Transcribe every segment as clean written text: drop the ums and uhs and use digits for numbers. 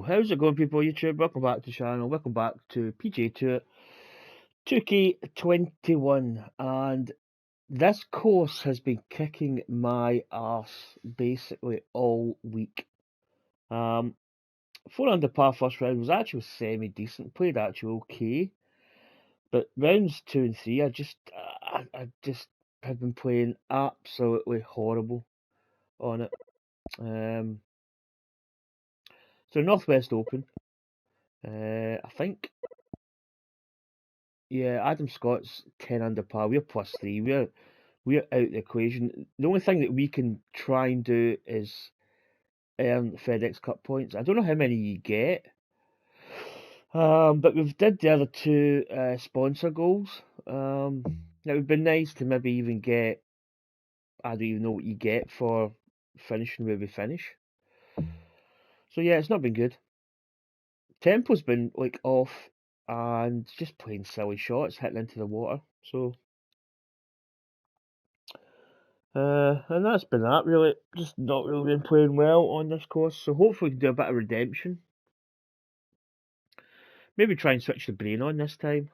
How's it going, people? YouTube, welcome back to the channel. Welcome back to PGA Tour 2K21, and this course has been kicking my arse basically all week. 4 under par first round was actually semi decent, played actually okay, but rounds 2 and 3, I just have been playing absolutely horrible on it. So Northwest Open, I think. Yeah, Adam Scott's 10 under par. We're +3. We're out the equation. The only thing that we can try and do is earn FedEx Cup points. I don't know how many you get, but we've did the other two sponsor goals. It would be nice to maybe even get. I don't even know what you get for finishing where we finish. So yeah, it's not been good. Tempo's been like off, and just playing silly shots, hitting into the water. So. And that's been that really. Just not really been playing well on this course, so hopefully we can do a bit of redemption. Maybe try and switch the brain on this time.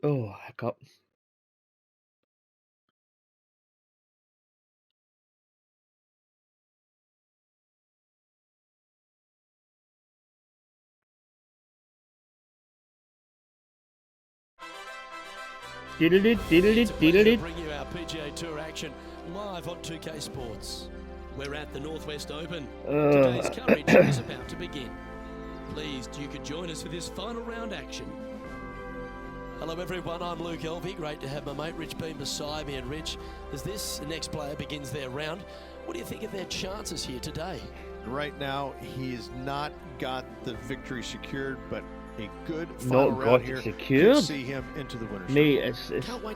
Oh, hiccup. Diddle-did, diddle-did, diddle-did. Bring you our PGA Tour action live on 2K Sports. We're at the Northwest Open. Today's coverage is about to begin. Pleased you could join us for this final round action. Hello everyone, I'm Luke Elvey. Great to have my mate Rich Bean beside me. And Rich, as this next player begins their round, what do you think of their chances here today? Right now, he's not got the victory secured, but a good final Not round got here it secured? could see him into the winner's Mate,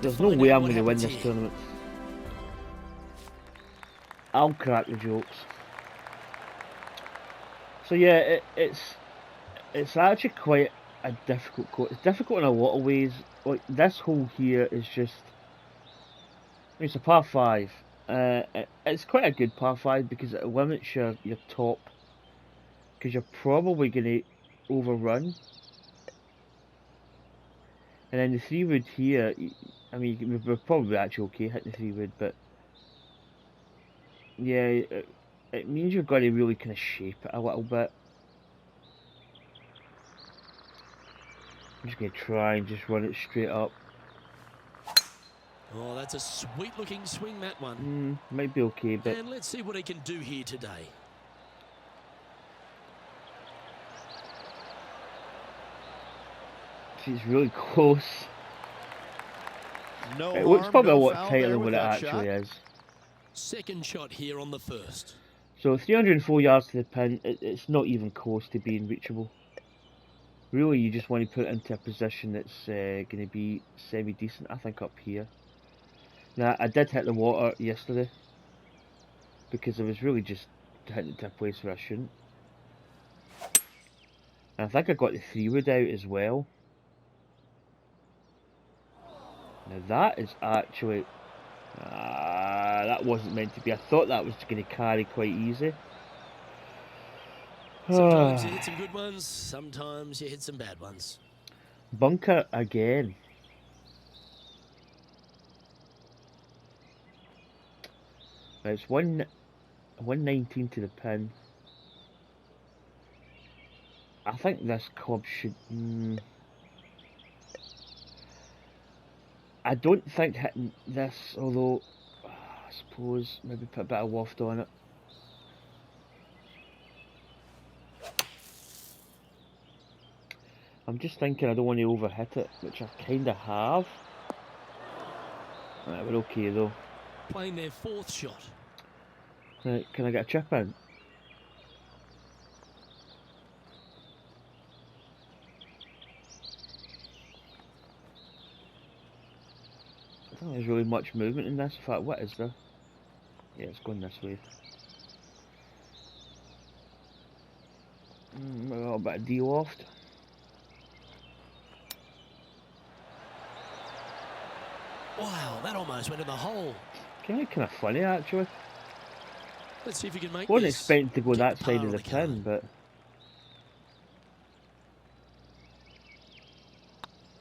there's no way I'm going to win this tournament. I'll crack the jokes. So yeah, it's actually quite a difficult course. It's difficult in a lot of ways. Like this hole here is just. It's a par 5. It's quite a good par 5 because it limits your top. Because you're probably going to overrun. And then the 3-wood here, I mean, we're probably actually okay hitting the 3-wood, but yeah, it means you've got to really kind of shape it a little bit. I'm just going to try and just run it straight up. Oh, that's a sweet-looking swing, that one. Might be okay, but... And let's see what he can do here today. It's really close. No It looks harm, probably no a lot foul tighter there than what with it that actually shot. is. Second shot here on the first. So 304 yards to the pin, it's not even close to being reachable. Really, you just want to put it into a position that's going to be semi-decent, I think, up here. Now, I did hit the water yesterday, because I was really just hitting it to a place where I shouldn't. And I think I got the 3-wood out as well. Now that is actually... that wasn't meant to be. I thought that was going to carry quite easy. Sometimes you hit some good ones, sometimes you hit some bad ones. Bunker again. It's 119 to the pin. I think this club should... I don't think hitting this, although I suppose maybe put a bit of waft on it. I'm just thinking I don't want to overhit it, which I kind of have. Right, we're okay though. Playing their fourth shot. Right, can I get a chip in? I don't think there's really much movement in this. In fact, what is there? Yeah, it's going this way. A little bit of de-waft. Wow, that almost went in the hole. Kind of funny actually. Let's see if you can make Wasn't this. expecting to go Get that the side par of the on card. pin, but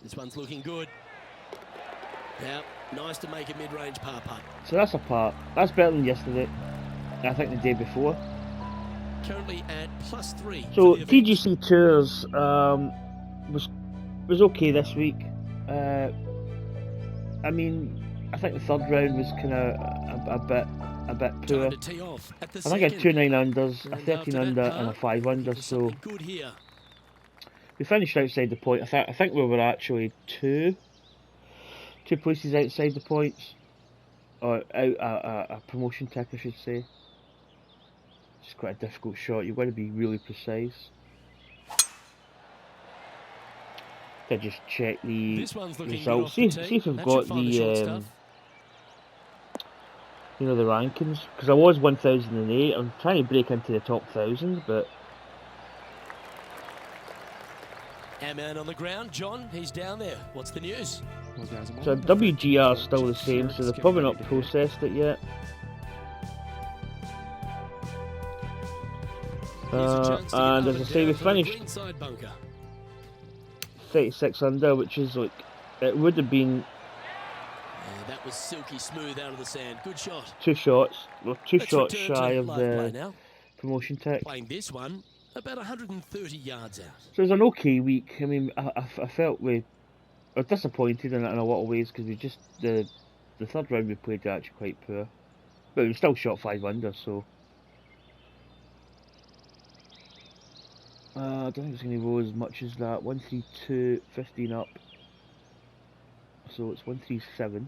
This one's looking good. Now, nice to make a mid-range par putt. so that's a par. That's better than yesterday. I think the day before. Currently at +3 So for the event. TGC Tours was okay this week. I mean, I think the third round was kind of a bit poor. Time to tee off at the I think I had two second. 9-unders, a And 13 after that under, par, and a 5-under. looking for So something good here. we finished outside the point. I think we were actually two places outside the points, or out a promotion tick, I should say. It's quite a difficult shot. You've got to be really precise. To just check the This one's looking results. good off See the tee. if we've That got should find the short the stuff. you know, the rankings, because I was 1008. I'm trying to break into the top 1000, but Our man on the ground, John, he's down there. What's the news? so WGR is still the same, so they've probably not processed it yet. Here's a chance to get And up as I and say, we down for the finished greenside bunker. 36 under, which is like, it would have been Yeah, that was silky smooth out of the sand. Good shot. 2 shots, well, 2 Let's shots return shy to of live play the now. promotion tick. Playing this one about 130 yards out. So it was an okay week. I mean, I felt we were disappointed in a lot of ways, because we just, the third round we played actually quite poor. But we still shot 5 under, so I don't think it's going to go as much as that. 132, 15 up. So it's 137.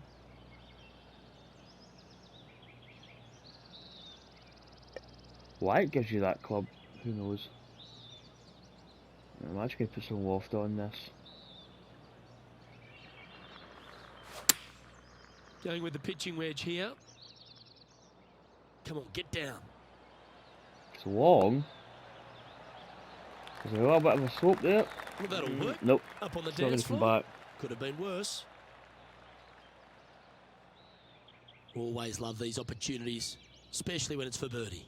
Why it gives you that club, who knows. I'm actually going to put some loft on this. Going with the pitching wedge here. Come on, get down. It's long. There's a little bit of a slope there. Well, that'll work. Nope. Up on the It's not going dance to come floor. back. Could have been worse. Always love these opportunities, especially when it's for birdie.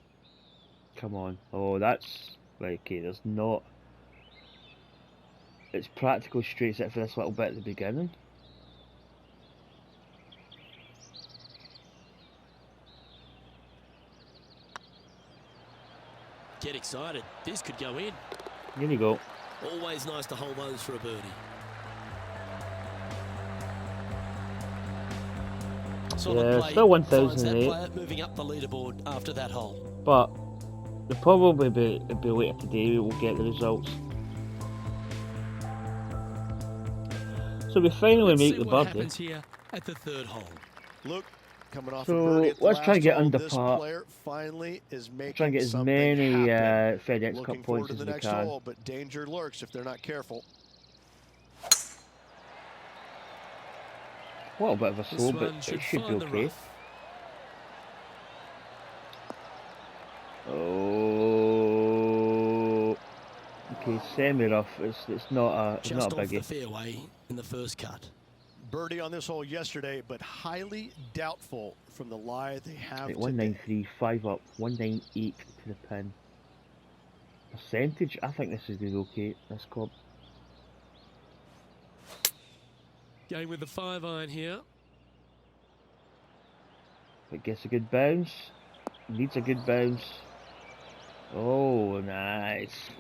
Come on. Oh, that's... Right, okay, there's not... It's practical straight set for this little bit at the beginning. Get excited. This could go in. Here you go. Always nice to hold those for a birdie. Solid Yeah, play still finds that 1008. player moving up the leaderboard after that hole. But they'll probably be later today we'll get the results. So we finally Let's make see the what birdie. happens here at the third hole. Look, coming off So, a birdie at the let's try and last get hole, under this par. player finally is making Try and get as something many happen. FedEx Looking Cup forward points to as the we next can. hole, but danger lurks if they're not careful. A little bit of a This slow, but one it should should be find the okay. rough. Oh, okay, semi-rough. It's not a Just not a off the biggie. fairway in the first cut. Birdie on this hole yesterday, but highly doubtful from the lie they have Right, today. 193, 5 up, 198 to the pin. Percentage, I think this is good, okay. This club. Going with the 5-iron here. It gets a good bounce. Needs a good bounce. Oh, nice.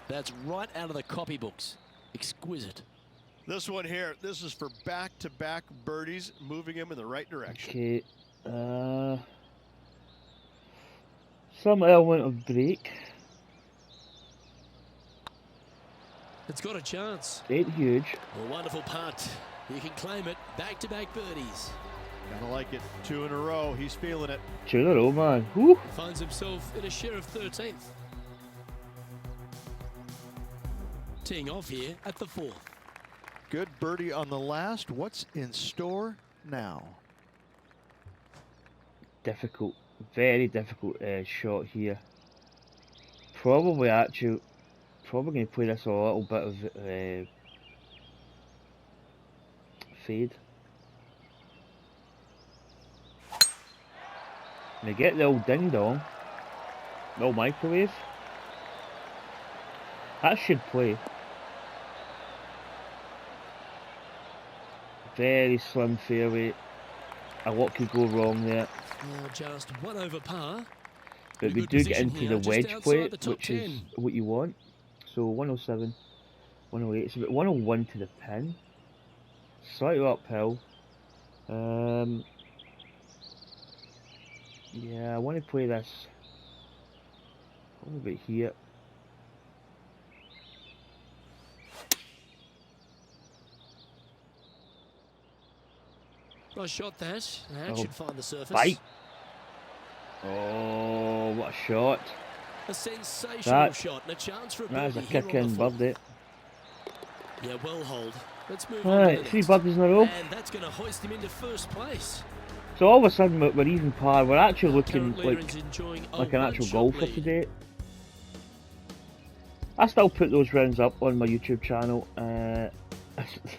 That's right out of the copybooks. Exquisite. This one here, this is for back-to-back birdies, moving him in the right direction. Okay. Some element of break. It's got a chance. Ain't huge. A wonderful putt. You can claim it. Back-to-back birdies. Gotta like it. 2 in a row. He's feeling it. 2 in a row, man. Whew. Finds himself in a share of 13th. Teeing off here at the 4th. Good birdie on the last. What's in store now? Difficult. Very difficult shot here. Probably going to play this a little bit of fade. They get the old ding dong. No microwave. That should play. Very slim fairway. A lot could go wrong there. Now just one over par. But we do get into the wedge play, which is what you want. So 107, 108. It's about 101 to the pin. Slightly uphill. Yeah, I want to play this. A little bit here. Nice shot that. That should find the surface. Bite. Oh, what a shot. A sensational shot and a chance for a birdie. That's a kick-in birdie. Yeah, well hold. Let's move on. Alright, 3 birdies in a row. And that's going to hoist him into first place. So all of a sudden we're even par. We're actually looking like an actual golfer today. I still put those rounds up on my YouTube channel. There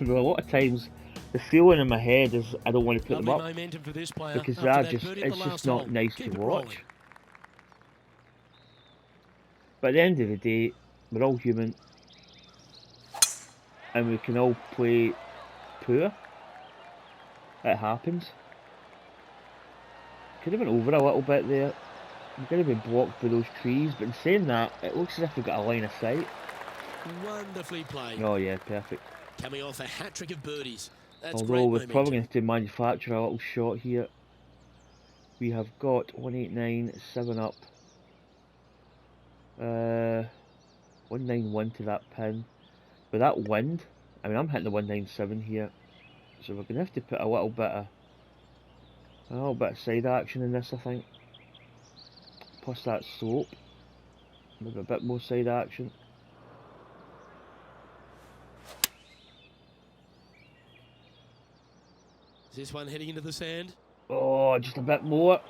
are a lot of times the feeling in my head is I don't want to put them up because it's just not nice to watch. But at the end of the day, we're all human, and we can all play poor. It happens. Could have been over a little bit there. We could have been blocked by those trees, but in saying that, it looks as if we've got a line of sight. Wonderfully played. Oh yeah, perfect. Coming off a hat-trick of birdies. That's although we're probably going to have to manufacture a little shot here. We have got 189, 7 up. 191 to that pin. With that wind, I mean I'm hitting the 197 here. So we're going to have to put a little bit of side action in this, I think. Plus that slope. Maybe a bit more side action. Is this one heading into the sand? Oh, just a bit more.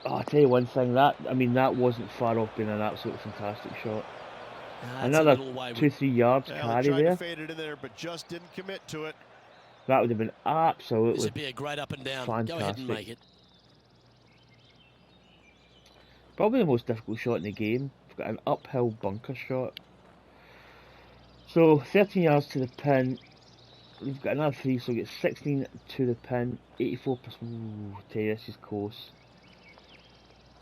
Oh, I'll tell you one thing, that wasn't far off being an absolutely fantastic shot. Another 2-3 yards carry there. To fade it in there, but just didn't commit to it. That would have been absolutely this would be a great up and down. Fantastic. Go ahead and make it. Probably the most difficult shot in the game. We've got an uphill bunker shot. So 13 yards to the pin. We've got another 3, so we get 16 to the pin. 84%. Ooh, I tell you, this is close.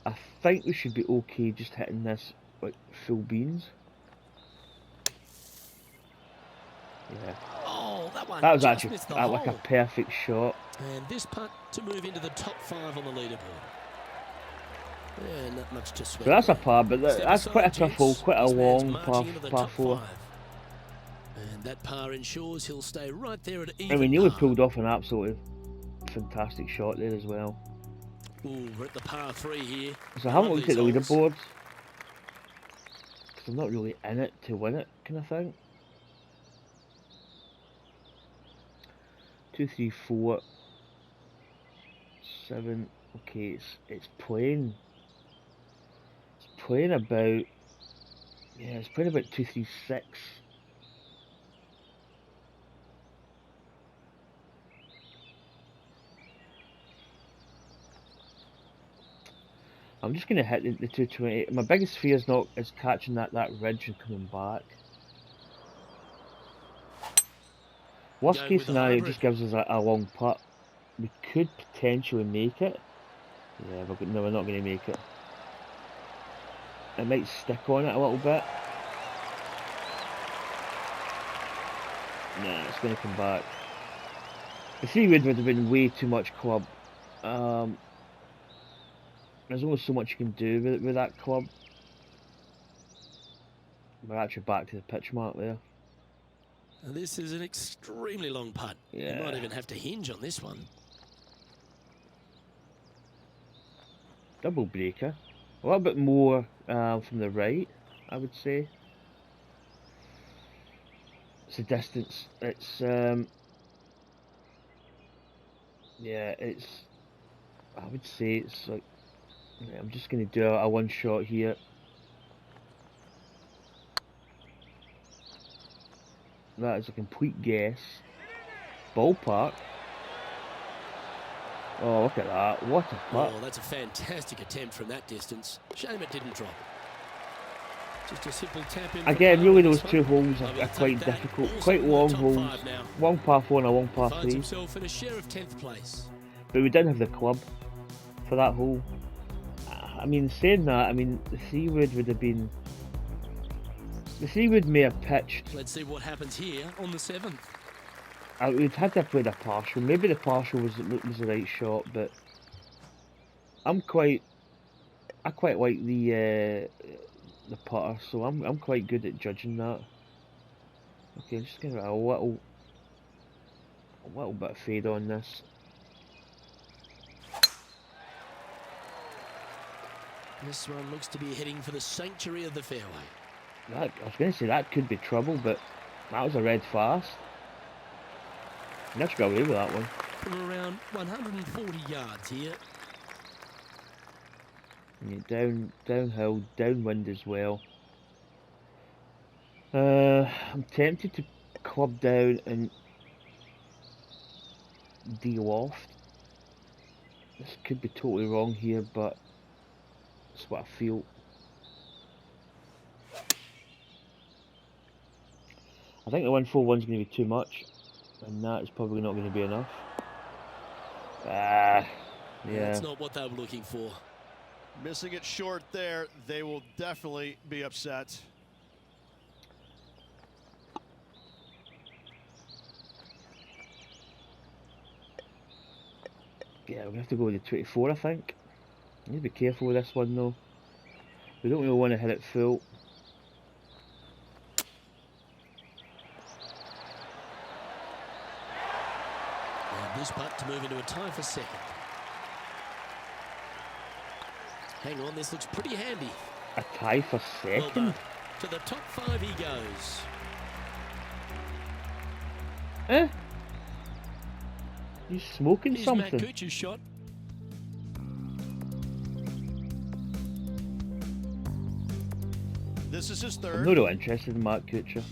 I think we should be okay just hitting this like full beans. Yeah. Oh, that was actually like a perfect shot. And this putt to move into the top 5 on the leaderboard. Yeah, not much to sweat. So that's a par, but that's quite a tough hole, quite a long par 4. And that par ensures he'll stay right there at even. And we nearly pulled off an absolutely fantastic shot there as well. Ooh, we're at the par 3 here. So I haven't looked at the leaderboards, because I'm not really in it to win it, kind of thing. 2, 3, 4, 7. Okay, it's playing. It's playing about. Yeah, it's playing about 2, 3, 6. I'm just going to hit the 220. My biggest fear is catching that ridge and coming back. Worst case scenario, it just gives us a long putt. We could potentially make it. Yeah, no, we're not going to make it. It might stick on it a little bit. Nah, it's going to come back. The 3-wood would have been way too much club. There's only so much you can do with that club. We're actually back to the pitch mark there. And this is an extremely long putt. Yeah. You might even have to hinge on this one. Double breaker. A little bit more from the right, I would say. It's a distance. It's yeah, it's. I would say it's like. Yeah, I'm just going to do a one shot here. That is a complete guess. Ballpark. Oh, look at that. What a putt. Oh, that's a fantastic attempt from that distance. Shame it didn't drop. Just a simple tap in. Again, really those two holes are quite difficult. Quite long holes. One par 4 and a one par 3. Himself in a share of 10th place. But we didn't have the club for that hole. I mean, saying that, I mean, the 3-wood would have been... The 3-wood may have pitched. Let's see what happens here on the 7th. We'd had to have played a partial. Maybe the partial was the right shot, but I quite like the putter, so I'm quite good at judging that. Okay, I'm just gonna get a little bit of fade on this. This one looks to be heading for the sanctuary of the fairway. I was going to say that could be trouble, but that was a red fast. Let's go away with that one. From around 140 yards here. And downhill, downwind as well. I'm tempted to club down and de-loft. This could be totally wrong here, but that's what I feel. I think the 141 is going to be too much, and that is probably not going to be enough. Yeah. That's not what they were looking for. Missing it short there, they will definitely be upset. Yeah, we're going to have to go with the 24, I think. Need to be careful with this one though. We don't really want to hit it full. And this putt to move into a tie for second. Hang on, this looks pretty handy. A tie for Well second? done. To the top 5 he goes. Eh? You smoking Here's something? Matt Kuchar's shot. This is his I'm third. not really interested in Mark Kuchar.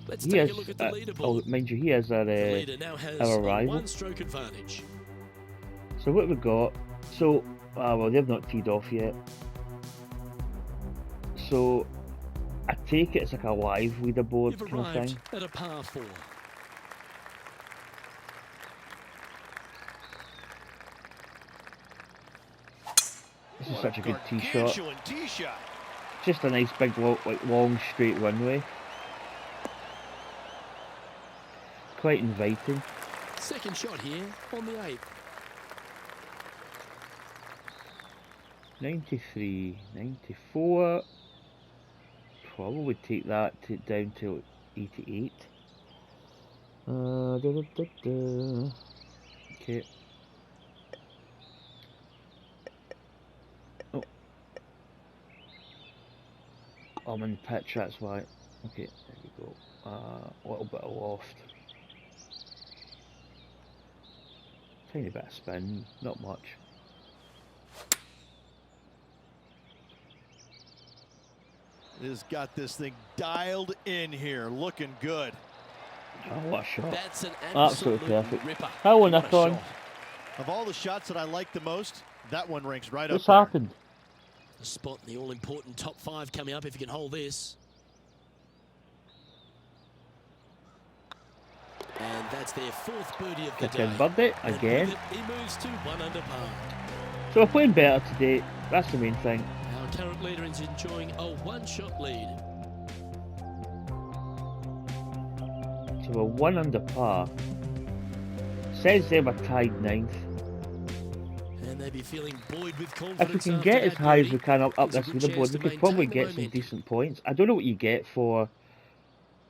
Let's He take is, a look at the leaderboard. oh, mind you, he is our Leader now has a rival. one-stroke advantage. So what we got? So, well, they've not teed off yet. So, I take it it's like a live leaderboard You've kind of arrived thing. at a par 4. This is such a good tee shot. Gargantuan tee shot. Just a nice big, long straight runway. Quite inviting. Second shot here on the 8th. 93, 94. Probably take that down to 88. Okay. Oh. I'm in the pitch, that's why. Okay, there we go. A little bit of loft. Tiny bit of spin, not much. It has got this thing dialed in here, looking good. Oh, what a shot. That's an Absolutely absolute perfect. ripper. How on What that a on? shot. Of all the shots that I like the most, that one ranks right What's up there. happened? A spot in the all-important top 5 coming up if you can hold this. And that's their 4th birdie of the Kick in day. birdie And again. with it, he moves to 1 under par. So we're playing better today. That's the main thing. Our current leader is enjoying a one-shot lead. So we're 1 under par. Says they were tied 9th. And they'd be feeling buoyed with If confidence. we can after get as that high as we birdie. can up It's a this good leaderboard, chance we to could probably maintain the get some momentum. decent points. I don't know what you get for,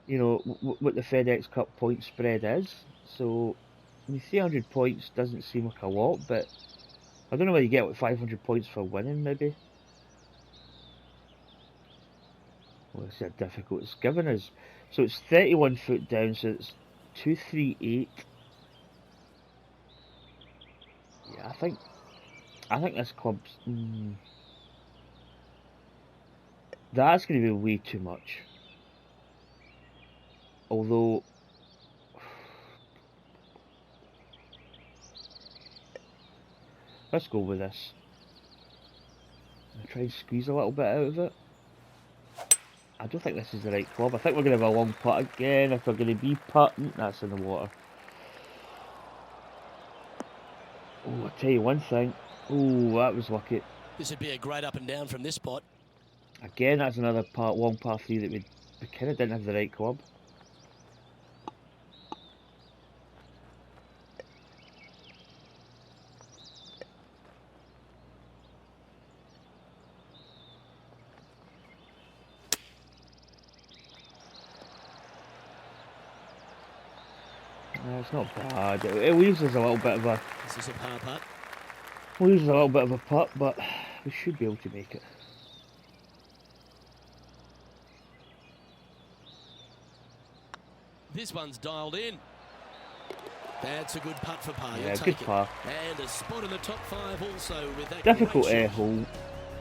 you know, what the FedEx Cup point spread is. So, I mean, 300 points doesn't seem like a lot, but I don't know whether you get like 500 points for winning, maybe. Well, it's difficult. It's given us, so it's 31 foot down, so it's 238. Yeah, I think this club's. That's going to be way too much. Although, Let's go with this. I'll try and squeeze a little bit out of it. I don't think this is the right club. I think we're going to have a long putt again. If we're going to be putting, that's in the water. Oh, I'll tell you one thing. Oh, that was lucky. This would be a great up and down from this spot. Again, that's another long par 3 that we kind of didn't have the right club. No, it's not bad. It leaves us a little bit of a... This is a par putt. Leaves us a little bit of a putt, but we should be able to make it. This one's dialed in. That's a good putt for par. Yeah, You'll good take it. par. And a spot in the top 5 also with that. Difficult great shot. hole.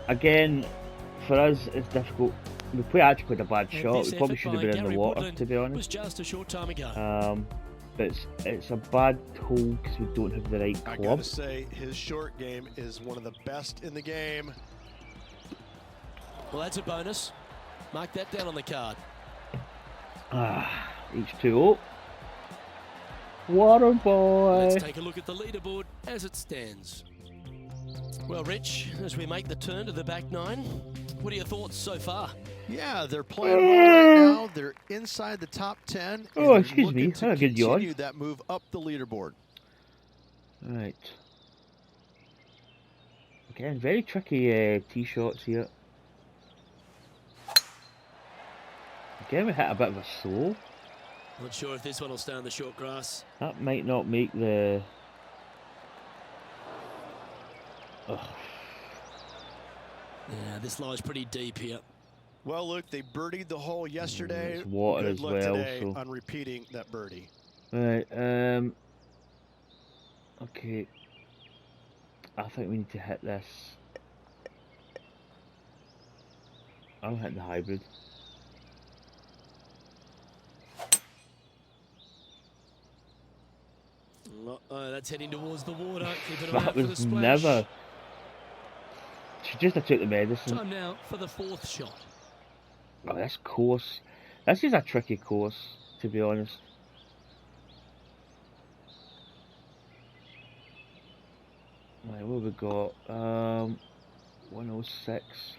Again, for us, it's difficult. We actually played a bad And shot. this We probably effort should have by been in the Gary water, Woodland to be was honest. just a short time ago. But it's a bad hole because we don't have the right I club. gotta say, his short game is one of the best in the game. Well, that's a bonus. Mark that down on the card. H2O. Water boy. Let's take a look at the leaderboard as it stands. Well, Rich, as we make the turn to the back 9, what are your thoughts so far? Yeah, they're playing well right now. They're inside the top 10. And Oh, they're excuse me. looking to Had a good yawn. continue that move up the leaderboard. Right. Again, very tricky tee shots here. Again, we hit a bit of a slow. Not sure if this one will stay on the short grass. That might not make the... Ugh. Yeah, this lies pretty deep here. Well, look, they birdied the hole yesterday. It's water Good as luck well, today so... on repeating that birdie. Right, okay. I think we need to hit this. I'll hit the hybrid. Oh, that's heading towards the water. Keep it That around for the was splash. never... She just took the medicine. Time now for the 4th shot. Oh, this course. This is a tricky course, to be honest. Right, what have we got? 106.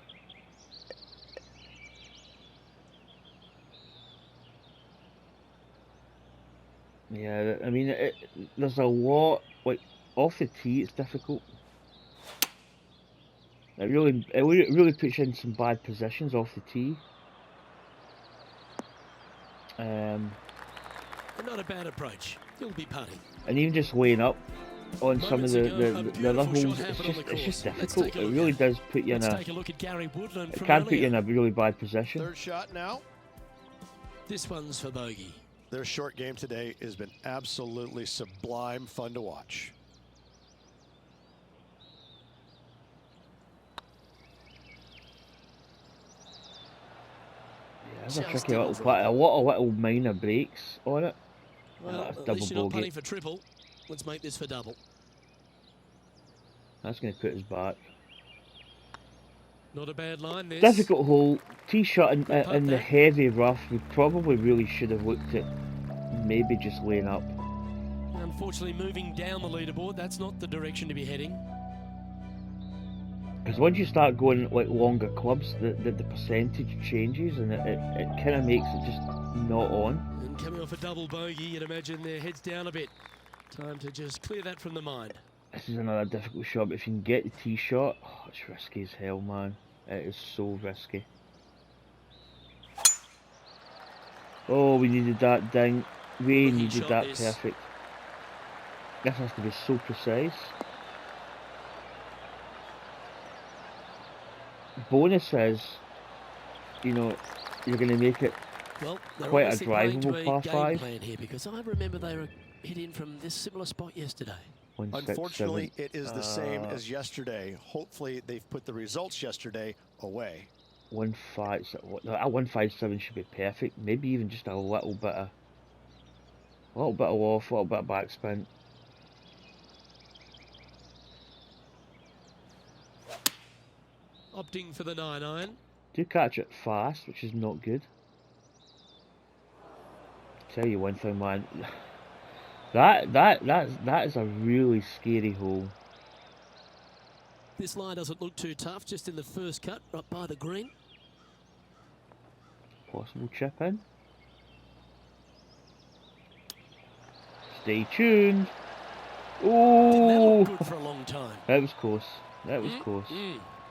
Yeah, I mean, there's a lot, like, off the tee it's difficult. It really puts you in some bad positions off the tee. Not a bad approach. You'll be putting. And even just weighing up on some of the other beautiful holes, shot happened on the it's just course. Let's difficult. take a It look really at does put you in Let's a... take a look at Gary Woodland It from can put you in earlier. a really bad position. Third shot now. This one's for bogey. Their short game today has been absolutely sublime fun to watch. Yeah, that's a Just tricky little doubles putt. right. A lot of little minor breaks on it. Well, That's at double least you're not bogey. putting for triple. Let's make this for double. That's going to put us back. Not a bad line, this. Difficult hole. Tee shot in putt the there. heavy rough. We probably really should have looked at maybe just laying up. Unfortunately, moving down the leaderboard, that's not the direction to be heading. Because once you start going like longer clubs, the percentage changes and it kind of makes it just not on. And coming off a double bogey, you'd imagine their heads down a bit. Time to just clear that from the mind. This is another difficult shot, but if you can get the tee shot, oh, it's risky as hell, man. It is so risky. Oh, we needed that ding. We Looking needed shot that this. perfect. This has to be so precise. Bonus is, you know, you're going to make it Well, they're quite a obviously playing to drivable a par game 5. plan here, because I remember they were hit in from this similar spot yesterday. 167. Unfortunately, it is the same as yesterday. Hopefully, they've put the results yesterday away. 157 should be perfect. Maybe even just a little bit of off, a little bit of backspin. Opting for the 9-iron. Do catch it fast, which is not good. Tell you one thing, man. That is a really scary hole. This lie doesn't look too tough, just in the first cut, right by the green. Possible chip in. Stay tuned. Didn't that Oh, look good for a long time? that was close. That was close.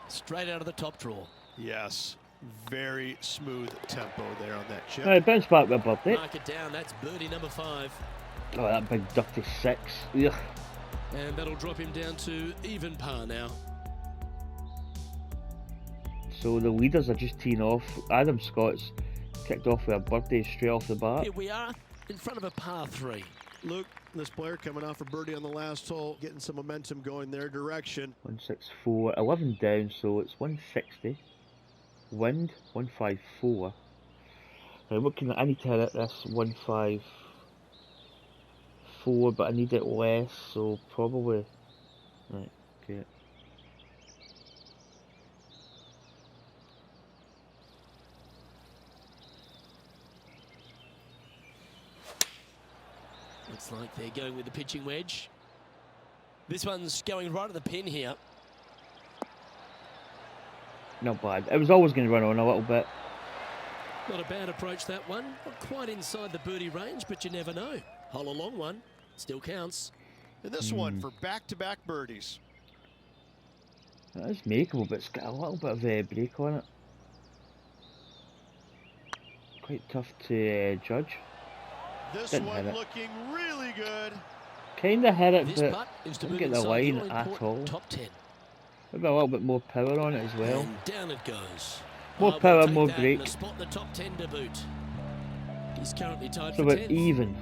Straight out of the top drawer. Yes, very smooth tempo there on that chip. Right, bounce back with a birdie. Mark it down, that's birdie number 5. Oh, that big dirty 6. Ugh. And that'll drop him down to even par now. So the leaders are just teeing off. Adam Scott's kicked off with a birdie straight off the bat. Here we are, in front of a par 3. Luke, this player coming off a birdie on the last hole, getting some momentum going their direction. 164, 11 down, so it's 160. Wind 154. Now what can I need to hit this 154, but I need it less, so probably right. Okay. Looks like they're going with the pitching wedge. This one's going right at the pin here. Not bad. It was always going to run on a little bit. Not a bad approach, that one. Not quite inside the birdie range, but you never know. Hole a long one. Still counts. And this one for back-to-back birdies. That is makeable, but it's got a little bit of a break on it. Quite tough to judge. This Didn't one hit it. looking really good. Kinda hit it, This but putt is to didn't move get the inside line your at important all. Top 10. Maybe a little bit more power on it as well. And down it goes. More We'll power, take more that break. and a spot in the top 10 to boot. He's currently tied So for we're 10th. even.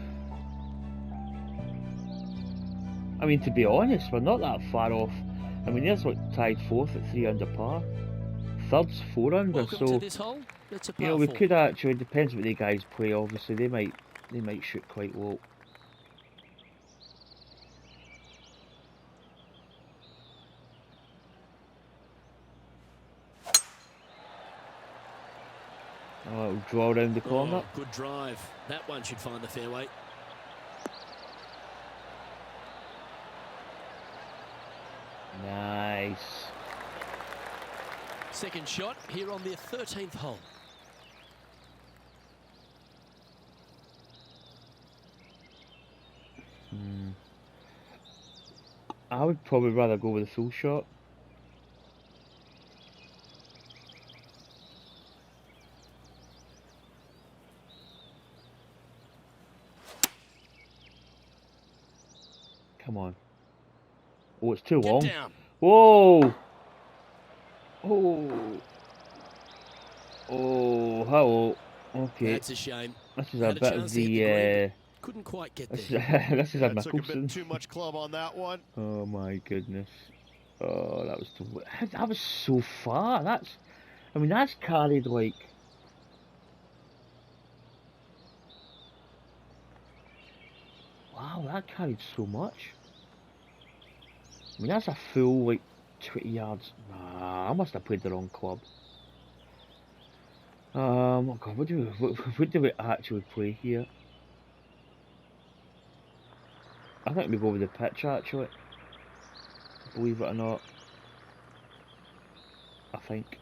I mean, to be honest, we're not that far off. I mean, there's like tied 4th at 3 under par. Third's 4 under, Welcome so to this hole. It's a par you know we 4. could actually. Depends what the guys play. Obviously, they might shoot quite low. Oh, it'll draw around the corner. Oh, good drive. That one should find the fairway. Nice. Second shot here on the 13th hole. I would probably rather go with a full shot. Come on. Oh, it's too long. Get down. Whoa! Oh! Oh, hello. Okay. That's a shame. This is a Had a bit of chance to hit the green, the. Couldn't quite get This there. this is a That took a Mickelson. bit too much club on that one. Oh my goodness. Oh, that was that was so far. I mean, that's carried like. Wow, that carried so much. I mean, that's a full like 20 yards. Nah, I must have played the wrong club. Oh God, what do we actually play here? I think we go with the pitch actually. Believe it or not. I think.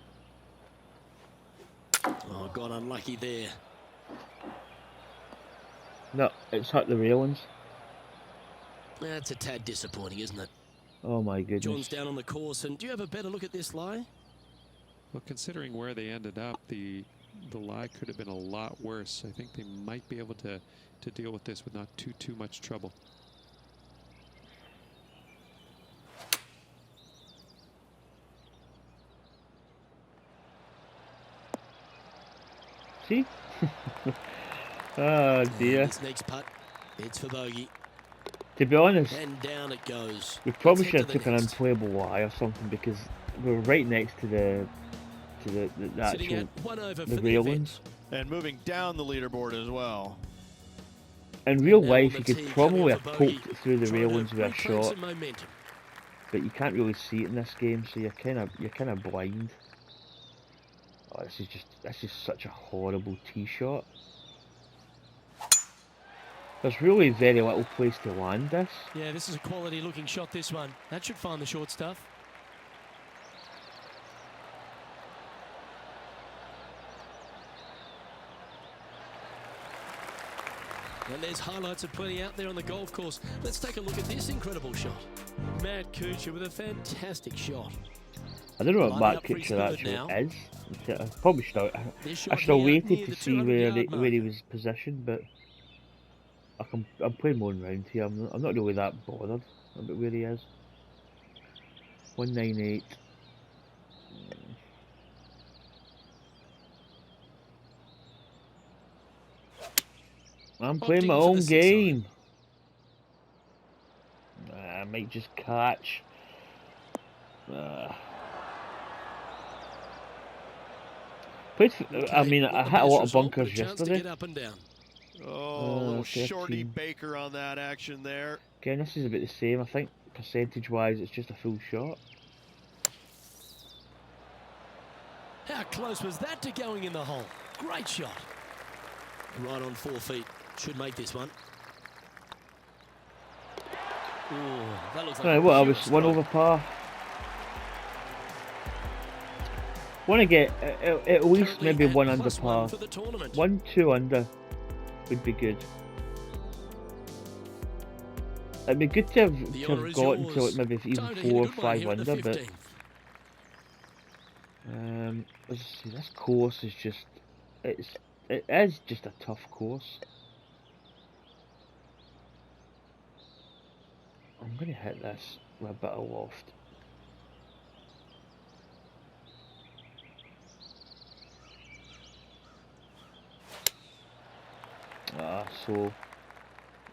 Oh, got unlucky there. No, it's hit the railings. That's a tad disappointing, isn't it? Oh my goodness. John's down on the course, and do you have a better look at this lie? Well, considering where they ended up, the lie could have been a lot worse. I think they might be able to deal with this with not too much trouble. See? Oh dear. And this next putt, it's for bogey. To be honest, And down it goes. we probably Let's should head have to took the an next. unplayable lie or something because we were right next to the Sitting actual at 1 over the for the railings. event. And moving down the leaderboard as well. In real Now life, on you the could tee, probably coming have off a bogey, poked it through the trying to railings with a reclaim shot, some momentum. but you can't really see it in this game, so you're kind of blind. Oh, this is such a horrible tee shot. There's really very little place to land this. Yeah, this is a quality looking shot, this one. That should find the short stuff. And there's highlights of plenty out there on the golf course. Let's take a look at this incredible shot. Matt Kuchar with a fantastic shot. I don't know what Matt Kuchar actually is. I probably should have waited to see where he was positioned, but I'm playing more round here. I'm not really that bothered about where he is. 198. I'm playing my own game. I might just catch. I hit a lot of bunkers yesterday. Oh, a little shorty Baker on that action there. Again, this is about the same. I think percentage-wise, it's just a full shot. How close was that to going in the hole? Great shot. Right on 4 feet. Should make this one. Ooh, that looks like I was 1 over par. Want to get at least maybe 1 under par. 1, 2 under would be good. It'd be good to have gotten to like maybe even 4 or 5 under, but let's see. This course is just it is just a tough course. I'm gonna hit this with a bit of loft.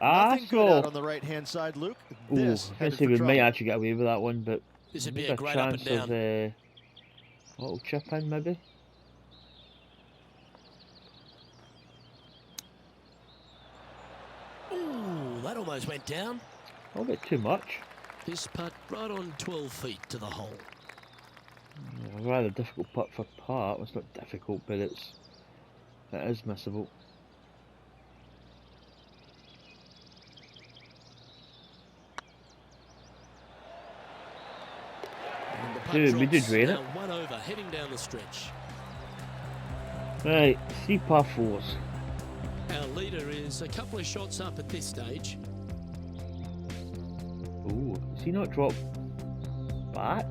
Nothing good out on the right-hand side, Luke. This we might actually get away with that one, but this would be a great up and down. Of a little chip in, maybe. Ooh, that almost went down. A little bit too much. This putt right on 12 feet to the hole. A rather difficult putt for par. Well, it's not difficult, but it is missable. Dude, we did drain it. 1 over, heading down the stretch. Right, 3 par 4s. Our leader is a couple of shots up at this stage. Ooh, has he not dropped back?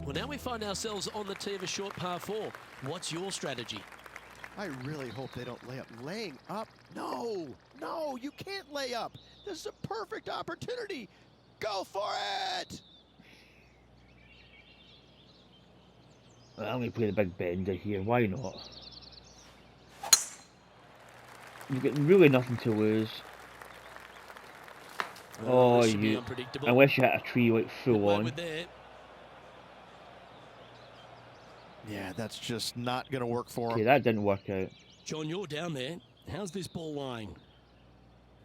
Well, now we find ourselves on the tee of a short par 4. What's your strategy? I really hope they don't lay up. Laying up? No, you can't lay up. This is a perfect opportunity. Go for it! I'm going to play the big bender here, why not? You've got really nothing to lose. Unless you hit a tree like full on. Yeah, that's just not going to work for him. Okay, that didn't work out. John, you're down there. How's this ball lying?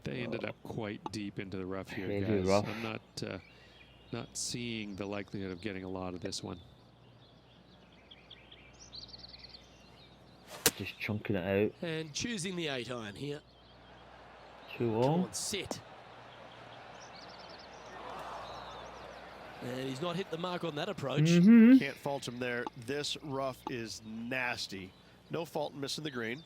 They ended up quite deep into the rough here, guys. Rough. I'm not seeing the likelihood of getting a lot of this one. Just chunking it out. And choosing the 8-iron here. Too long. On, sit. And he's not hit the mark on that approach. Can't fault him there. This rough is nasty. No fault in missing the green.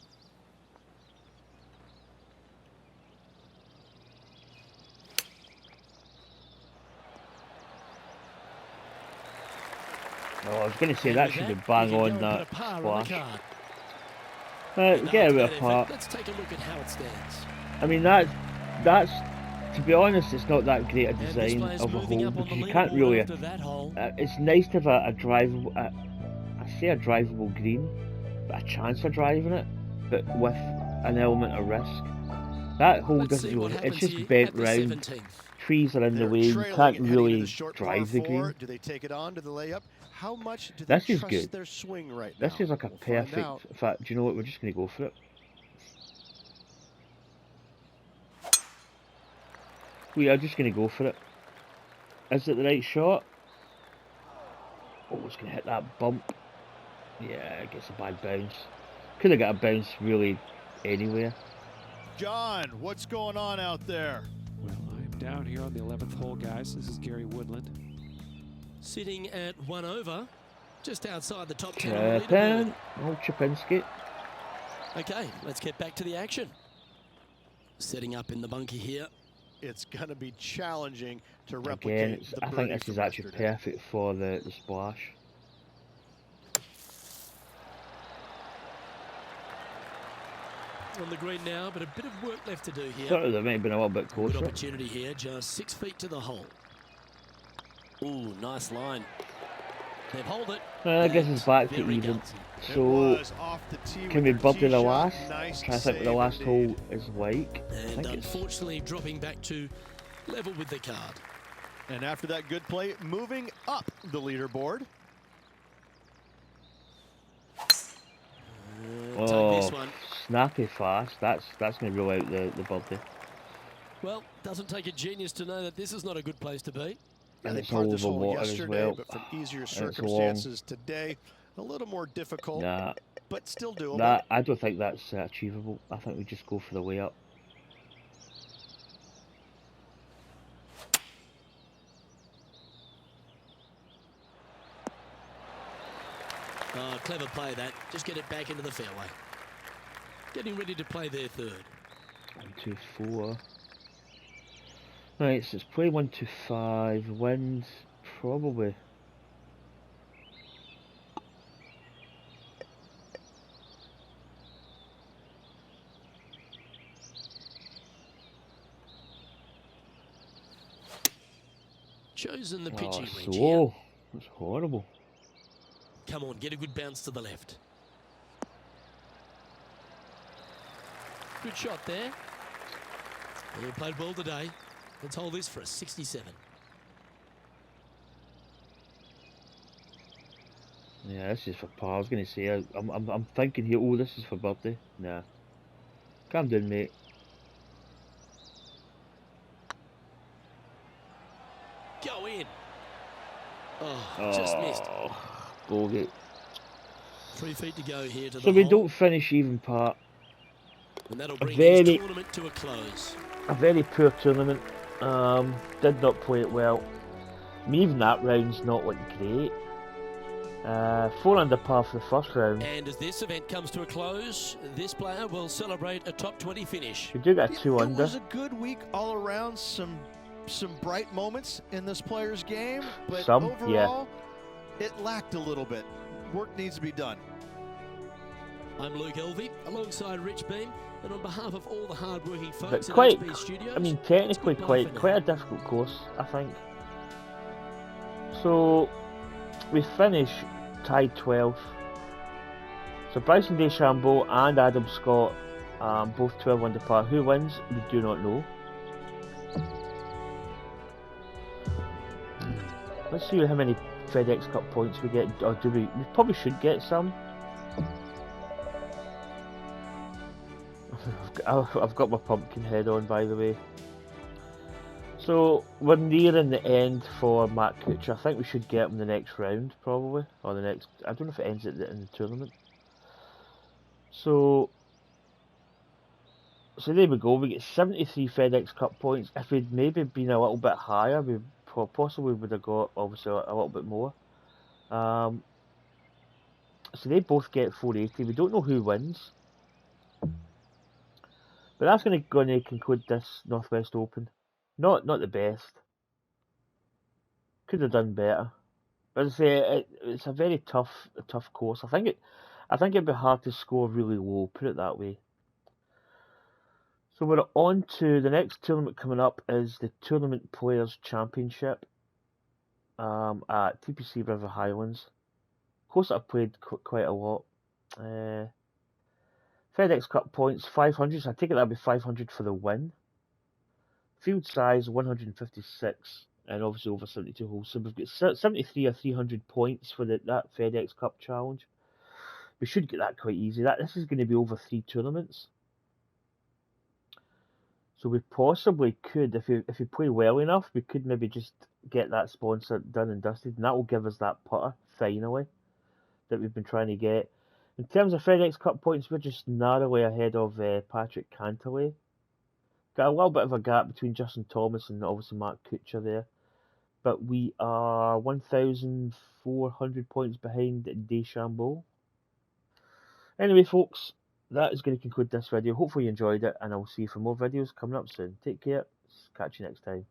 Oh, I was going to say that should be bang on that splash. Get a bit of par. Let's take a look at how it stands. I mean, that's to be honest, it's not that great a design of a hole because you can't really. It's nice to have a drivable, I say a drivable green, but a chance of driving it, but with an element of risk. That hole doesn't really. It's just bent round. Trees are in the way. You can't really drive the green. Do they take it on to the layup? How much do they trust their swing right now? This is like a perfect. In fact, do you know what? We're just going to go for it. We are just going to go for it. Is it the right shot? Oh, it's going to hit that bump. Yeah, it gets a bad bounce. Could have got a bounce really anywhere. John, what's going on out there? Well, I'm down here on the 11th hole, guys. This is Gary Woodland. Sitting at 1 over, just outside the top 10 on the leaderboard. Chapin. Oh, Chapinski. Okay, let's get back to the action. Setting up in the bunker here. It's going to be challenging to replicate Again, the I think birdie this is from actually yesterday. perfect for the splash. On the green now, but a bit of work left to do here. Thought it might have been a little bit Good closer. opportunity here, just 6 feet to the hole. Ooh, nice line. They've held it. I guess it's back to Very even. gutsy. It So, was off the tee can with we their birdie the tee shot. last? Nice Try to think what the save last indeed. hole is like. I And think it's unfortunately dropping back to level with the card. And after that good play, moving up the leaderboard. Take this one. snappy fast. That's going to rule out the birdie. Well, doesn't take a genius to know that this is not a good place to be. And They it's parred all this over hole water as yesterday, well. but from easier it's long. circumstances today, a little more difficult, Nah, but still doable. I don't think that's achievable. I think we just go for the way up. Oh, clever play that. Just get it back into the fairway. Getting ready to play their third. 1, 2, 4. Right, so it's play 1, 2, 5. Wind, probably. Chosen the pitchy wedge here. Slow. That's horrible. Come on, get a good bounce to the left. Good shot there. He played well today. Let's hold this for a 67. Yeah, this is for par. I was going to say, I'm thinking here, oh, this is for birdie. Nah. Calm down, mate. Go in. Oh, just missed. Bogey. 3 feet to go here to the So we hole. don't finish even par. And that'll A bring very- this tournament to a close. A very poor tournament. Did not play it well. I mean, even that round's not looking great. 4 under par for the first round. And as this event comes to a close, this player will celebrate a top 20 finish. We do get a 2 It under. was a good week all around. Some bright moments in this player's game, but Some, overall, it lacked a little bit. Work needs to be done. I'm Luke Elvey, alongside Rich Beam, and on behalf of all the hard-working But folks at quite, HB Studios, I mean, technically it's goodbye for quite a now. difficult course, I think. So we finish tied 12th. So Bryson DeChambeau and Adam Scott, both 12 under par. Who wins? We do not know. Let's see how many FedEx Cup points we get, or do we? We probably should get some. I've got my pumpkin head on, by the way. So we're nearing the end for Matt Kuchar. I think we should get him the next round, probably, or the next. I don't know if it ends in the tournament. So there we go. We get 73 FedEx Cup points. If we'd maybe been a little bit higher, we possibly would have got obviously a little bit more. So they both get 480. We don't know who wins. But that's going to conclude this Northwest Open. Not the best. Could have done better. But as I say, it's a very tough course. I think it'd be hard to score really low. Put it that way. So we're on to the next tournament coming up is the Tournament Players Championship at TPC River Highlands. Course that I've played quite a lot. FedEx Cup points 500, so I take it that'd be 500 for the win. Field size 156, and obviously over 72 holes. So we've got 73 or 300 points for that FedEx Cup challenge. We should get that quite easy. This is going to be over 3 tournaments. So we possibly could, if we play well enough, we could maybe just get that sponsor done and dusted, and that will give us that putter finally that we've been trying to get. In terms of FedEx Cup points, we're just narrowly ahead of Patrick Cantlay. Got a little bit of a gap between Justin Thomas and obviously Mark Kuchar there. But we are 1,400 points behind DeChambeau. Anyway, folks, that is going to conclude this video. Hopefully you enjoyed it, and I will see you for more videos coming up soon. Take care. Catch you next time.